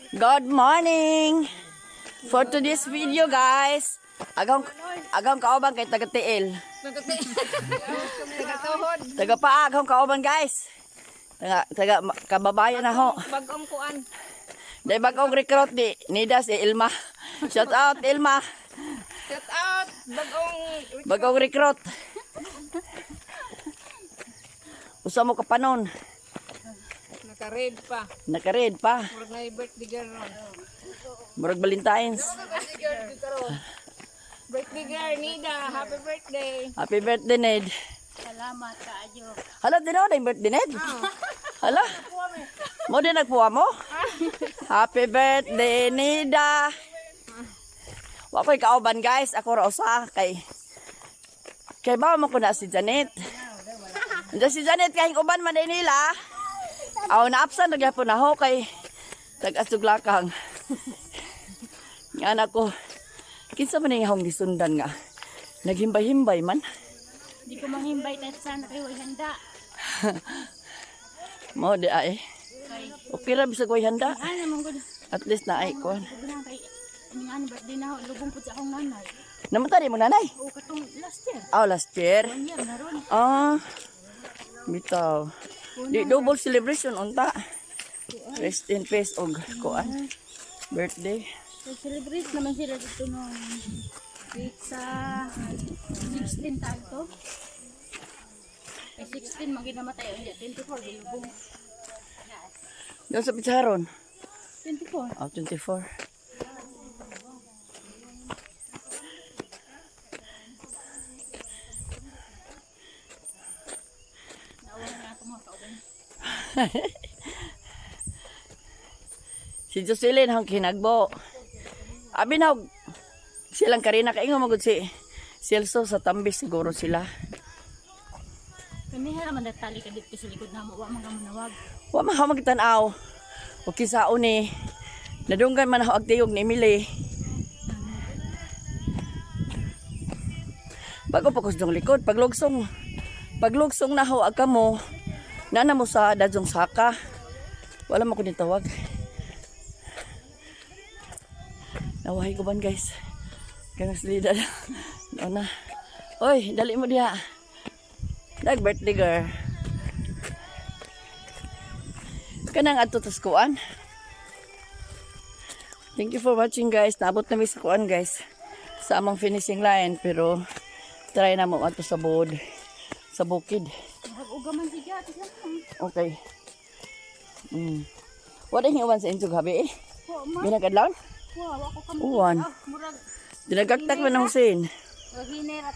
Good morning! For today's video guys, agang kauban kay taga-tiil. Tagatuhod. Taga-paa agang kauban guys. Taga kababayan na ho. Bagong kuan. Dahil bagong recruit nida si Ilma. Shout out Ilma. Shout out. Bagong recruit. Usa mo kapanon. Naka-red pa. Naka-red pa. Murag na birthday girl ron. Murag Valentine's. Birthday girl, Nida. Happy birthday. Happy birthday Ned. Salamat kaayo. Hala din ako na yung birthday Ned. Hala. Mo din nagpuwa mo? Happy birthday Nida. Wa ko'y kauban guys. Ako ra usa kay ba mo ko na si Janet. Diyan si Janet kay uban man din nila. Aw na-absent nagyapon na ho kay tag-asuglakang. Nga anak ko. Kinsa man yung gisundan nga. Naghimbay-himbay man. Di ko manghimbay tayo sana kayo ay handa. Mo di ay. Okay ra bisag way handa. Ano mong gud? At least na ay ko. Bilang kay mingan birthday na ho, lubong pud sa akong nanay. Namatay mo nanay. O katong last year. Oh, last year. 1 year na ron. Ah. Bitaw. Di double celebration unta. Rest in peace og kuan. Birthday. So, celebrate naman sila dito nung week sa 16 tayo to. Ay 16 maging namatay. Hindi, 24 lubong. Doon sa Picharon. 24. Oh, 24. Nawa na ako mga kauban. Si Jocelyn hang kinagbo. Abi na silang Karina kaingon magud si Celso sa Tambis siguro sila. Kami naman natali ka dito sa likod na mo. Wa man ka manawag. Wa man hamag tan-aw. O kisaon ni nadunggan man ako agtiyog ni Emily. Bago pa kusdong likod paglugsong na ho agka mo nana mo sa Dajong Saka. Wala mo ko nitawag. Nawahay ko ban guys. Kangas lida na. Oy, dali mo diha. Dag birthday girl. Kanang adto tas kuan. Thank you for watching guys. Naabot na mi sa kuan guys. Sa amang finishing line pero try na mo adto sa board sa bukid. Uga man siya. Tignan mo. Okay. What ang iwan sa inyo gabi eh? Wa man. Binagad lang? Wa ko kam. Uwan. Murag Dinagagtak man ang sin. hiner at